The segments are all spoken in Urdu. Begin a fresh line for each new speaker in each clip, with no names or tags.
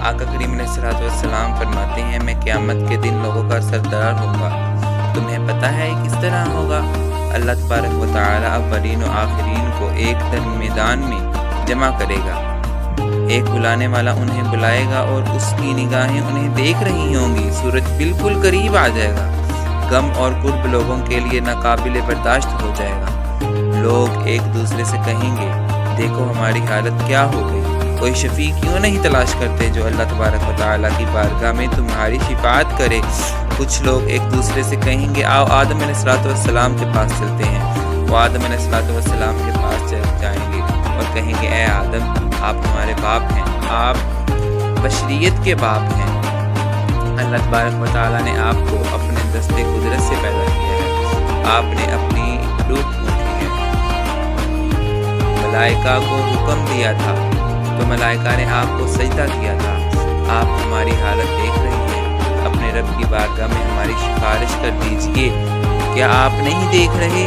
آقا کریم علیہ السلام فرماتے ہیں میں قیامت کے دن لوگوں کا سردار ہوں گا۔ تمہیں پتہ ہے کس طرح ہوگا؟ اللہ تبارک و تعالی اولین و آخرین کو ایک میدان میں جمع کرے گا۔ ایک بلانے والا انہیں بلائے گا اور اس کی نگاہیں انہیں دیکھ رہی ہوں گی۔ سورج بالکل قریب آ جائے گا۔ غم اور کرب لوگوں کے لیے ناقابل برداشت ہو جائے گا۔ لوگ ایک دوسرے سے کہیں گے دیکھو ہماری حالت کیا ہو گئی، کوئی شفیع کیوں نہیں تلاش کرتے جو اللہ تبارک و تعالیٰ کی بارگاہ میں تمہاری شفاعت کرے۔ کچھ لوگ ایک دوسرے سے کہیں گے آؤ آدم علیہ السلام کے پاس چلتے ہیں۔ وہ آدم علیہ السلام کے پاس جائیں گے اور کہیں گے اے آدم آپ ہمارے باپ ہیں، آپ بشریت کے باپ ہیں۔ اللہ تبارک و تعالیٰ نے آپ کو اپنے دست قدرت سے پیدا کیا ہے، آپ نے اپنی روح پھونکی ہے، ملائکہ کو حکم دیا تھا تو ملائکہ نے آپ کو سجدہ کیا تھا۔ آپ ہماری حالت دیکھ رہی ہیں، اپنے رب کی بارگاہ میں ہماری سفارش کر دیجئے۔ کیا آپ نہیں دیکھ رہے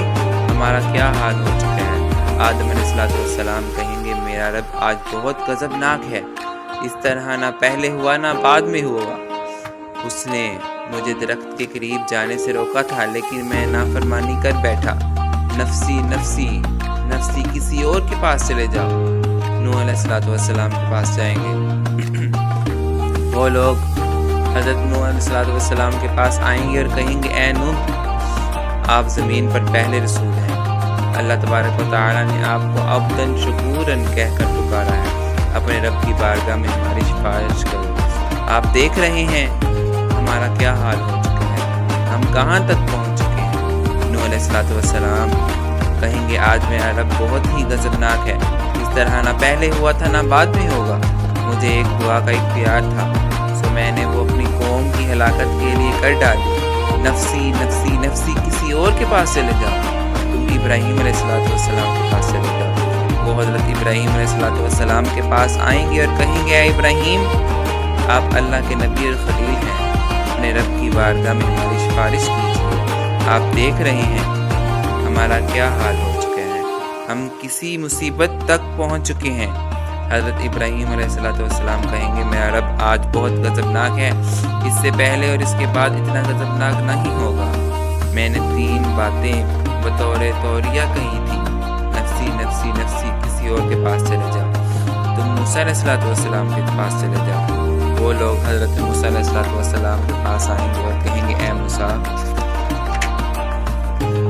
ہمارا کیا حال ہو چکا ہے؟ آدم علیہ السلام کہیں گے میرا رب آج بہت غضبناک ہے، اس طرح نہ پہلے ہوا نہ بعد میں ہوا۔ اس نے مجھے درخت کے قریب جانے سے روکا تھا لیکن میں نافرمانی کر بیٹھا۔ نفسی نفسی نفسی، کسی اور کے پاس چلے جاؤ۔ نوح علیہ السلام کے پاس جائیں گے۔ وہ لوگ حضرت نوح علیہ السلام کے پاس آئیں گے اور کہیں گے اے نوح آپ زمین پر پہلے رسول ہیں، اللہ تبارک و تعالیٰ نے آپ کو عبداً شکوراً کہہ کر پکارا ہے، اپنے رب کی بارگاہ میں ہماری سفارش کرو۔ آپ دیکھ رہے ہیں ہمارا کیا حال ہو چکا ہے، ہم کہاں تک پہنچ چکے ہیں۔ نوح علیہ السلام کہیں گے آج میرا رب بہت ہی غضبناک ہے، اس طرح نہ پہلے ہوا تھا نہ بعد میں ہوگا۔ مجھے ایک دعا کا اختیار تھا سو میں نے وہ اپنی قوم کی ہلاکت کے لیے کر ڈالی۔ نفسی نفسی نفسی، کسی اور کے پاس چلے جاؤ، تم ابراہیم علیہ السلام کے پاس چلے جاؤ۔ وہ حضرت ابراہیم علیہ السلام کے پاس آئیں گے اور کہیں گے اے ابراہیم آپ اللہ کے نبی اور خلیل ہیں، اپنے رب کی بارگاہ میں ہماری سفارش کیجیے۔ آپ دیکھ رہے ہیں ہمارا کیا حال ہو چکا ہے، ہم کسی مصیبت تک پہنچ چکے ہیں۔ حضرت ابراہیم علیہ السلام کہیں گے میرا رب آج بہت غضبناک ہے، اس سے پہلے اور اس کے بعد اتنا غضبناک نہیں ہوگا۔ میں نے 3 باتیں بطور توریہ کہی تھی، نفسی نفسی نفسی، کسی اور کے پاس چلے جاؤ، تم موسیٰ علیہ السلام کے پاس چلے جاؤ۔ وہ لوگ حضرت موسیٰ علیہ السلام کے پاس آئیں گے اور کہیں گے اے موسیٰ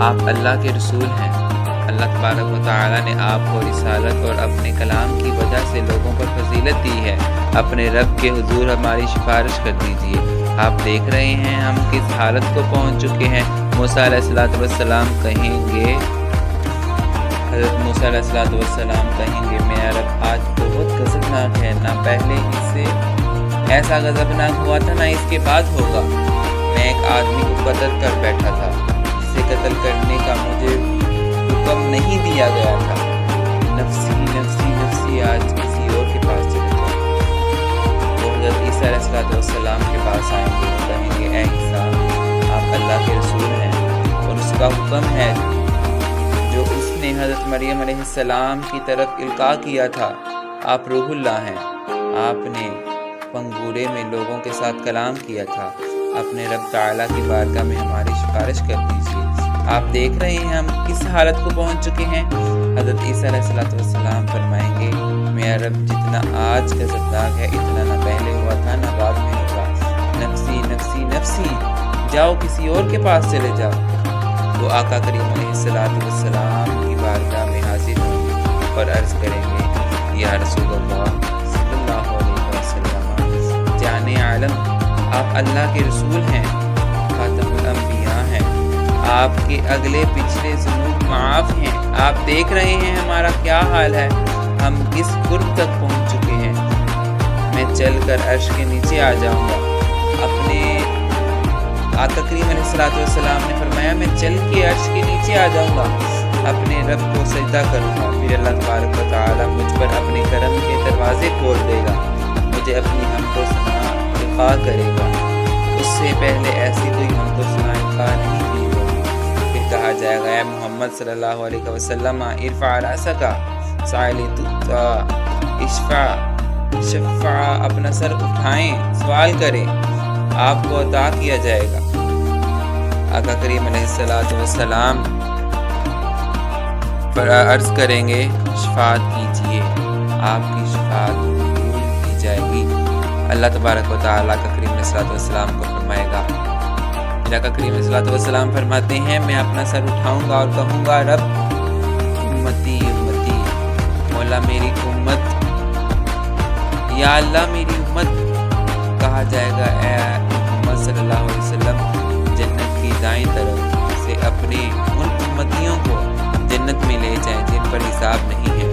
آپ اللہ کے رسول ہیں، اللہ تبارک و تعالیٰ نے آپ کو رسالت اور اپنے کلام کی وجہ سے لوگوں پر فضیلت دی ہے، اپنے رب کے حضور ہماری سفارش کر دیجئے۔ آپ دیکھ رہے ہیں ہم کس حالت کو پہنچ چکے ہیں۔ موسیٰ علیہ السلام کہیں گے، حضرت موسیٰ علیہ السلام کہیں گے میرا رب آج بہت غضبناک ہے، نہ پہلے اس سے ایسا غضبناک ہوا تھا نہ اس کے بعد ہوگا۔ میں ایک آدمی کو قتل کر بیٹھا تھا جسے قتل کرنے کا مجھے حکم نہیں دیا گیا تھا۔ نفسی نفسی نفسی، آج کسی اور کے پاس چلے جاؤ۔ وہ حضرت عیسیٰ علیہ السلام کے پاس آئیں گے اور کہیں گے اے عیسیٰ آپ اللہ کے رسول ہیں اور اس کا حکم ہے جو اس نے حضرت مریم علیہ السلام کی طرف القاء کیا تھا، آپ روح اللہ ہیں، آپ نے پنگورے میں لوگوں کے ساتھ کلام کیا تھا، اپنے رب تعالیٰ کی بارگاہ میں ہماری سفارش کر دیجیے۔ آپ دیکھ رہے ہیں ہم کس حالت کو پہنچ چکے ہیں۔ حضرت عیسیٰ علیہ السلام فرمائیں گے میرا رب جتنا آج غضبناک ہے اتنا نہ پہلے ہوا تھا نہ بعد میں ہوگا۔ نفسی نفسی نفسی، جاؤ کسی اور کے پاس چلے جاؤ۔ وہ آقا کریم علیہ السلام کی بارگاہ میں حاضر ہوں گے اور عرض کریں گے یا رسول اللہ صلی اللہ علیہ وسلم، جان عالم آپ اللہ کے رسول ہیں، خاتم الانبیاء ہیں، آپ کے اگلے پچھلے ذنوب معاف ہیں۔ آپ دیکھ رہے ہیں ہمارا کیا حال ہے، ہم کس قرب تک پہنچ چکے ہیں۔ میں چل کر عرش کے نیچے آ جاؤں گا۔ اپنے آقا کریم علیہ السلام نے فرمایا میں چل کے عرش کے نیچے آ جاؤں گا، اپنے رب کو سجدہ کروں گا، پھر اللہ تبارک و تعالیٰ مجھ پر اپنے کرم کے دروازے کھول دے گا، مجھے اپنی حمد و ثنا عطا کرے گا۔ اس سے پہلے ایسی کوئی حمد و ثنا عطا نہیں کی ہوگی۔ پھر کہا جائے گا اے محمد صلی اللہ علیہ وسلم ارفع رأسک سائل تؤتی اشفع اپنا سر اٹھائیں، سوال کریں، آپ کو عطا کیا جائے گا۔ آقا کریم علیہ السلام پر عرض کریں گے شفاعت کیجئے، آپ کی شفاعت قبول کی جائے گی۔ اللہ تبارک و تعالیٰ کا کریم علیہ السلام کو فرمائے گا، میرا آقا کریم علیہ السلام فرماتے ہیں میں اپنا سر اٹھاؤں گا اور کہوں گا رب امتی امتی، مولا میری امت، یا اللہ میری امت۔ کہا جائے گا اے محمد صلی اللہ علیہ وسلم جنت کی دائیں طرف سے اپنے ان امتیوں کو جنت میں لے جائیں جن پر حساب نہیں ہے،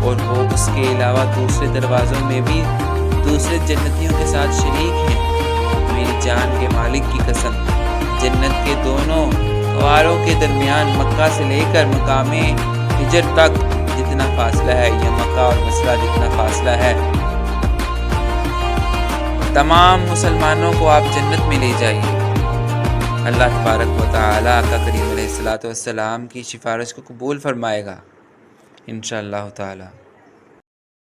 اور وہ اس کے علاوہ دوسرے دروازوں میں بھی دوسرے جنتیوں کے ساتھ شریک ہیں۔ میری جان کے مالک کی قسم، جنت کے دونوں غاروں کے درمیان مکہ سے لے کر مقام ہجر تک جتنا فاصلہ ہے، یا مکہ اور بصرہ جتنا فاصلہ ہے، تمام مسلمانوں کو آپ جنت میں لے جائیے۔ اللہ تبارک و تعالیٰ آقا کریم علیہ السلام کی سفارش کو قبول فرمائے گا انشاءاللہ تعالی۔